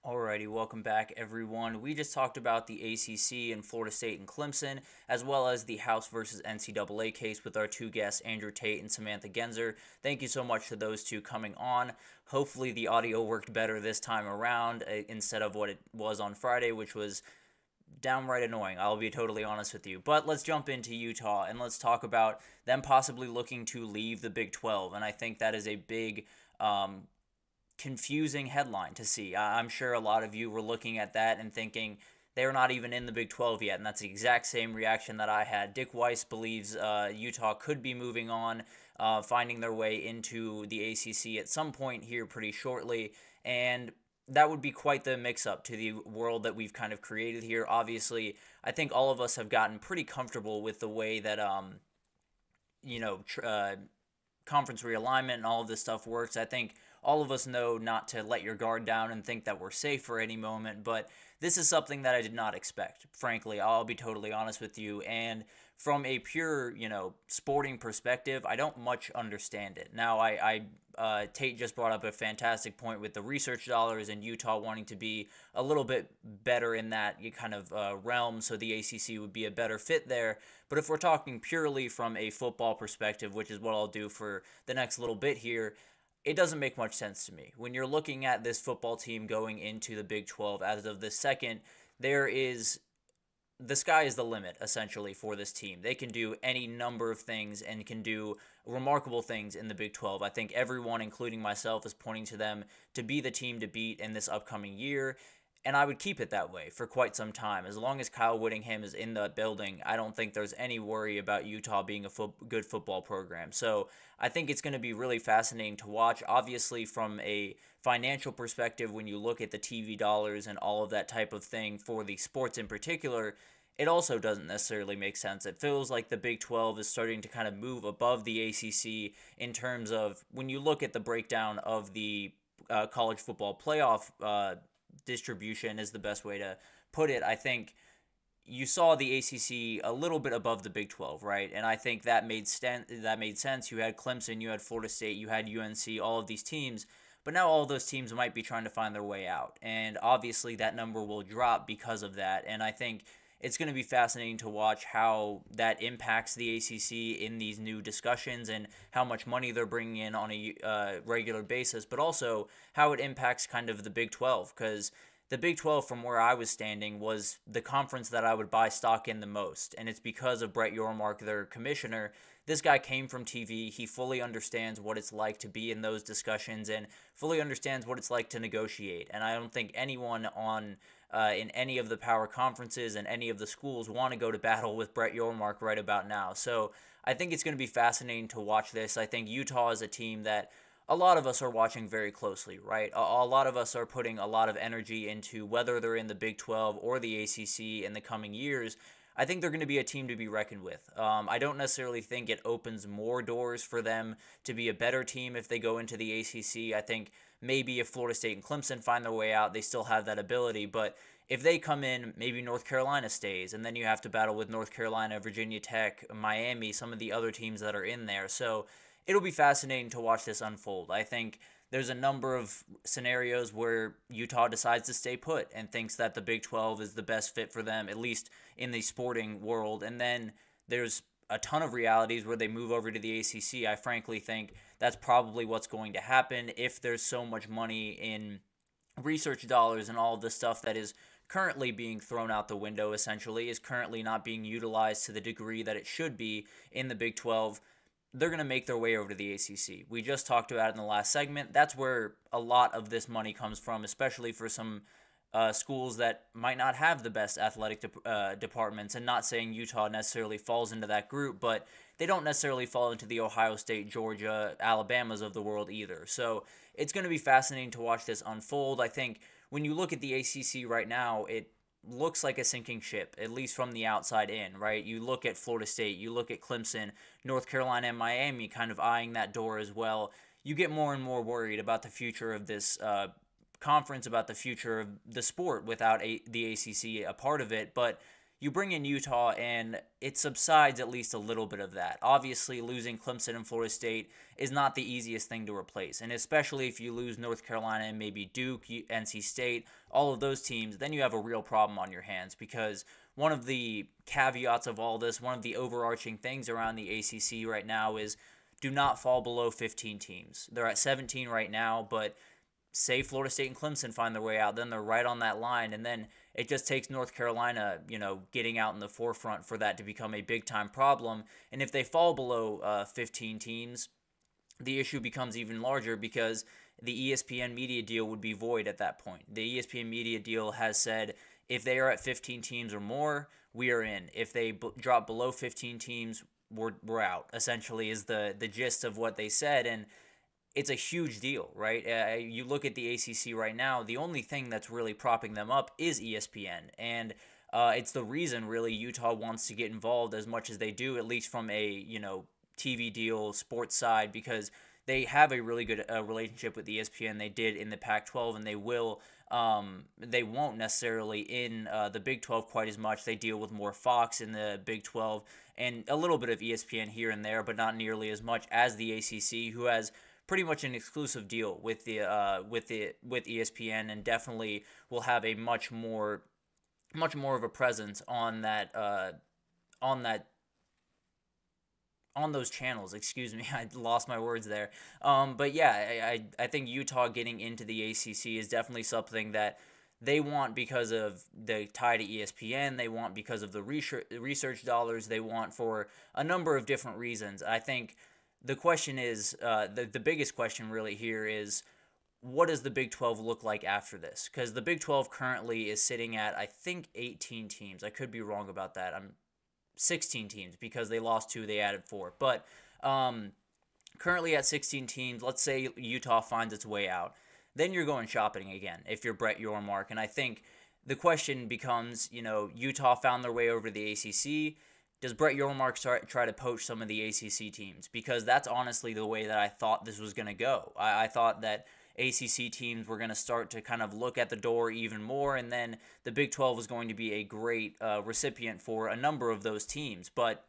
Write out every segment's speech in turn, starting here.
Alrighty, welcome back everyone. We just talked about the ACC and Florida State and Clemson, as well as the House versus NCAA case with our two guests, Andrew Tate and Samantha Genzer. Thank you so much to those two coming on. Hopefully the audio worked better this time around instead of what it was on Friday, which was downright annoying. I'll be totally honest with you. But let's jump into Utah and let's talk about them possibly looking to leave the Big 12. And I think that is a big confusing headline to see. I'm sure a lot of you were looking at that and thinking they're not even in the Big 12 yet, and that's the exact same reaction that I had. Dick Weiss believes Utah could be moving on, finding their way into the ACC at some point here pretty shortly, and that would be quite the mix-up to the world that we've kind of created here. Obviously, I think all of us have gotten pretty comfortable with the way that conference realignment and all of this stuff works. I think all of us know not to let your guard down and think that we're safe for any moment, but this is something that I did not expect, frankly. I'll be totally honest with you, and from a pure, sporting perspective, I don't much understand it. Now, Tate just brought up a fantastic point with the research dollars and Utah wanting to be a little bit better in that kind of realm, so the ACC would be a better fit there. But if we're talking purely from a football perspective, which is what I'll do for the next little bit here, it doesn't make much sense to me. When you're looking at this football team going into the Big 12 as of this second, the sky is the limit, essentially, for this team. They can do any number of things and can do remarkable things in the Big 12. I think everyone, including myself, is pointing to them to be the team to beat in this upcoming year, and I would keep it that way for quite some time. As long as Kyle Whittingham is in the building, I don't think there's any worry about Utah being a good football program. So I think it's going to be really fascinating to watch. Obviously, from a financial perspective, when you look at the TV dollars and all of that type of thing for the sports in particular, it also doesn't necessarily make sense. It feels like the Big 12 is starting to kind of move above the ACC in terms of when you look at the breakdown of the college football playoff distribution is the best way to put it. I think you saw the ACC a little bit above the Big 12, right? And I think that made sense. You had Clemson, you had Florida State, you had UNC, all of these teams. But now all of those teams might be trying to find their way out. And obviously that number will drop because of that. And I think it's going to be fascinating to watch how that impacts the ACC in these new discussions and how much money they're bringing in on a regular basis, but also how it impacts kind of the Big 12, because the Big 12, from where I was standing, was the conference that I would buy stock in the most, and it's because of Brett Yormark, their commissioner. This guy came from TV. He fully understands what it's like to be in those discussions and fully understands what it's like to negotiate, and I don't think anyone in any of the power conferences and any of the schools want to go to battle with Brett Yormark right about now. So I think it's going to be fascinating to watch this. I think Utah is a team that a lot of us are watching very closely, right? A lot of us are putting a lot of energy into whether they're in the Big 12 or the ACC in the coming years. I think they're going to be a team to be reckoned with. I don't necessarily think it opens more doors for them to be a better team if they go into the ACC. I think maybe if Florida State and Clemson find their way out, they still have that ability. But if they come in, maybe North Carolina stays, and then you have to battle with North Carolina, Virginia Tech, Miami, some of the other teams that are in there. So it'll be fascinating to watch this unfold. I think there's a number of scenarios where Utah decides to stay put and thinks that the Big 12 is the best fit for them, at least in the sporting world. And then there's a ton of realities where they move over to the ACC. I frankly think that's probably what's going to happen if there's so much money in research dollars and all of the stuff that is currently being thrown out the window, essentially, is currently not being utilized to the degree that it should be in the Big 12. They're going to make their way over to the ACC. We just talked about it in the last segment. That's where a lot of this money comes from, especially for some schools that might not have the best athletic departments, and not saying Utah necessarily falls into that group, but they don't necessarily fall into the Ohio State, Georgia, Alabamas of the world either. So it's going to be fascinating to watch this unfold. I think when you look at the ACC right now, it looks like a sinking ship, at least from the outside in, right? You look at Florida State, you look at Clemson, North Carolina, and Miami kind of eyeing that door as well. You get more and more worried about the future of this conference, about the future of the sport without the ACC a part of it. But you bring in Utah and it subsides at least a little bit of that. Obviously, losing Clemson and Florida State is not the easiest thing to replace. And especially if you lose North Carolina and maybe Duke, NC State, all of those teams, then you have a real problem on your hands, because one of the caveats of all this, one of the overarching things around the ACC right now is do not fall below 15 teams. They're at 17 right now, but say Florida State and Clemson find their way out, then they're right on that line, and then it just takes North Carolina, getting out in the forefront for that to become a big-time problem. And if they fall below 15 teams, the issue becomes even larger, because the ESPN media deal would be void at that point. The ESPN media deal has said if they are at 15 teams or more, we are in. If they drop below 15 teams, we're out, essentially, is the gist of what they said. And it's a huge deal, right? You look at the ACC right now, the only thing that's really propping them up is ESPN. And it's the reason, really, Utah wants to get involved as much as they do, at least from a, TV deal, sports side, because they have a really good relationship with ESPN. They did in the Pac-12, and they will. They won't necessarily in the Big 12 quite as much. They deal with more Fox in the Big 12 and a little bit of ESPN here and there, but not nearly as much as the ACC, who has pretty much an exclusive deal with ESPN, and definitely will have a much more of a presence on those channels. Excuse me, I lost my words there. But yeah, I think Utah getting into the ACC is definitely something that they want because of the tie to ESPN. They want because of the research dollars. They want for a number of different reasons. I think the question is, the biggest question really here is, what does the Big 12 look like after this? Because the Big 12 currently is sitting at, I think, 18 teams. I could be wrong about that. 16 teams, because they lost 2, they added 4. But currently at 16 teams, let's say Utah finds its way out. Then you're going shopping again if you're Brett Yormark. And I think the question becomes, Utah found their way over to the ACC. Does Brett Yormark try to poach some of the ACC teams? Because that's honestly the way that I thought this was going to go. I thought that ACC teams were going to start to kind of look at the door even more, and then the Big 12 was going to be a great recipient for a number of those teams. But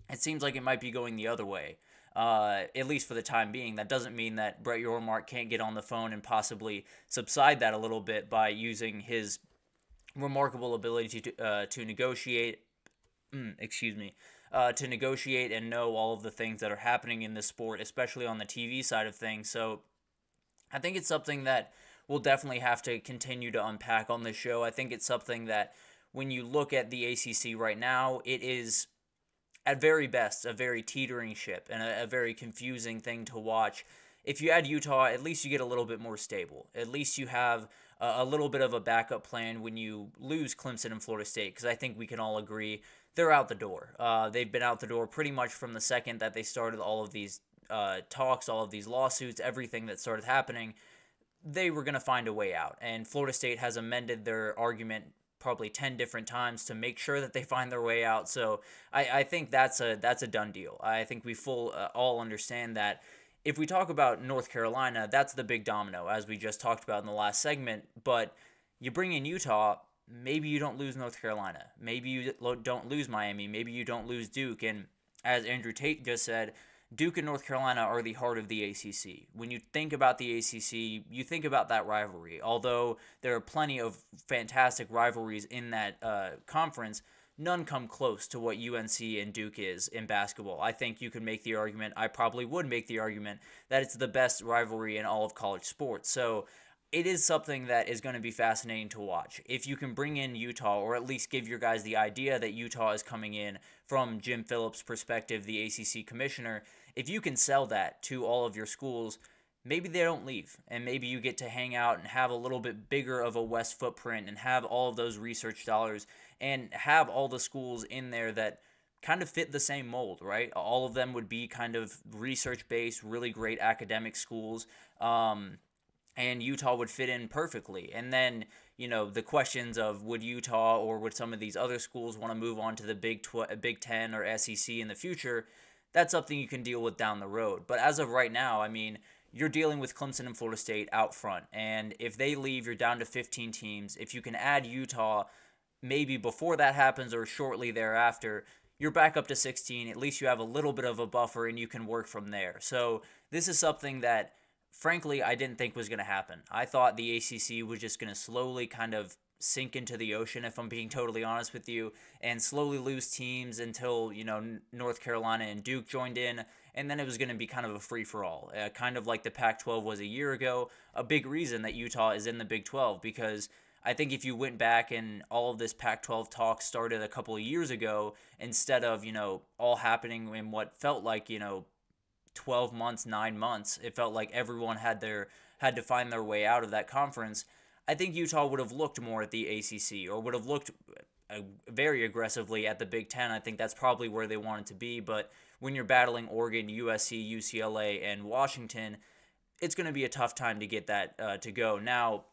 it seems like it might be going the other way, at least for the time being. That doesn't mean that Brett Yormark can't get on the phone and possibly subside that a little bit by using his remarkable ability to negotiate. To negotiate and know all of the things that are happening in this sport, especially on the TV side of things. So I think it's something that we'll definitely have to continue to unpack on this show. I think it's something that when you look at the ACC right now, it is at very best a very teetering ship and a very confusing thing to watch. If you add Utah, at least you get a little bit more stable. At least you have a little bit of a backup plan when you lose Clemson and Florida State, because I think we can all agree they're out the door. They've been out the door pretty much from the second that they started all of these talks, all of these lawsuits, everything that started happening. They were going to find a way out. And Florida State has amended their argument probably 10 different times to make sure that they find their way out. So I think that's a done deal. I think we all understand that. If we talk about North Carolina, that's the big domino, as we just talked about in the last segment. But you bring in Utah, maybe you don't lose North Carolina. Maybe you don't lose Miami. Maybe you don't lose Duke. And as Andrew Tate just said, Duke and North Carolina are the heart of the ACC. When you think about the ACC, you think about that rivalry. Although there are plenty of fantastic rivalries in that conference, none come close to what UNC and Duke is in basketball. I think you could make the argument, I probably would make the argument, that it's the best rivalry in all of college sports. So it is something that is going to be fascinating to watch. If you can bring in Utah, or at least give your guys the idea that Utah is coming in from Jim Phillips' perspective, the ACC commissioner, if you can sell that to all of your schools, maybe they don't leave, and maybe you get to hang out and have a little bit bigger of a West footprint and have all of those research dollars and have all the schools in there that kind of fit the same mold, right? All of them would be kind of research-based, really great academic schools, and Utah would fit in perfectly. And then, the questions of would Utah or would some of these other schools want to move on to the Big 10 or SEC in the future, that's something you can deal with down the road. But as of right now, you're dealing with Clemson and Florida State out front. And if they leave, you're down to 15 teams. If you can add Utah, maybe before that happens or shortly thereafter, you're back up to 16. At least you have a little bit of a buffer and you can work from there. So this is something that, frankly, I didn't think was going to happen. I thought the ACC was just going to slowly kind of sink into the ocean, if I'm being totally honest with you, and slowly lose teams until, North Carolina and Duke joined in, and then it was going to be kind of a free-for-all, kind of like the Pac-12 was a year ago. A big reason that Utah is in the Big 12, because I think if you went back and all of this Pac-12 talk started a couple of years ago, instead of, all happening in what felt like, 12 months, 9 months, it felt like everyone had to find their way out of that conference. I think Utah would have looked more at the ACC, or would have looked very aggressively at the Big Ten. I think that's probably where they wanted to be. But when you're battling Oregon, USC, UCLA, and Washington, it's going to be a tough time to get that to go. Now,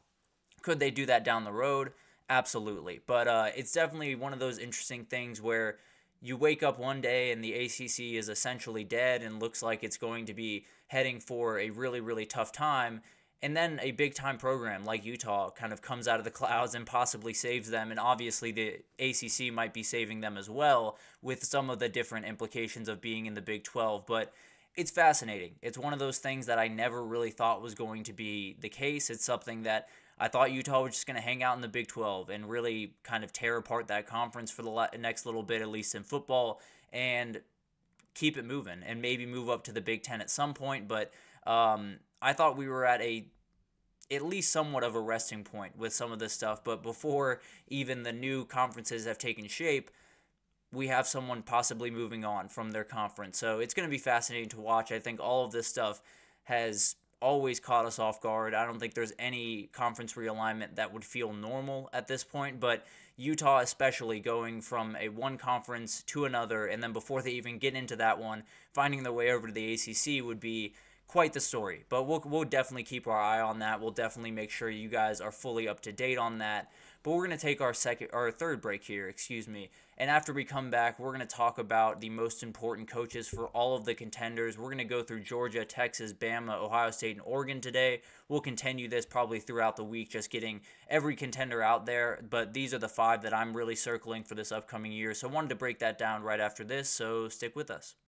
could they do that down the road? Absolutely. But it's definitely one of those interesting things where you wake up one day and the ACC is essentially dead and looks like it's going to be heading for a really, really tough time. And then a big-time program like Utah kind of comes out of the clouds and possibly saves them. And obviously the ACC might be saving them as well, with some of the different implications of being in the Big 12. But it's fascinating. It's one of those things that I never really thought was going to be the case. It's something that I thought Utah was just going to hang out in the Big 12 and really kind of tear apart that conference for the next little bit, at least in football, and keep it moving and maybe move up to the Big 10 at some point. But I thought we were at at least somewhat of a resting point with some of this stuff. But before even the new conferences have taken shape, we have someone possibly moving on from their conference. So it's going to be fascinating to watch. I think all of this stuff has always caught us off guard. I don't think there's any conference realignment that would feel normal at this point, but Utah especially going from a one conference to another, and then before they even get into that one, finding their way over to the ACC would be quite the story. But we'll definitely keep our eye on that. We'll definitely make sure you guys are fully up to date on that. But we're going to take our third break here, and after we come back, we're going to talk about the most important coaches for all of the contenders. We're going to go through Georgia, Texas, Bama, Ohio State, and Oregon today. We'll continue this probably throughout the week, just getting every contender out there. But these are the 5 that I'm really circling for this upcoming year. So I wanted to break that down right after this, so stick with us.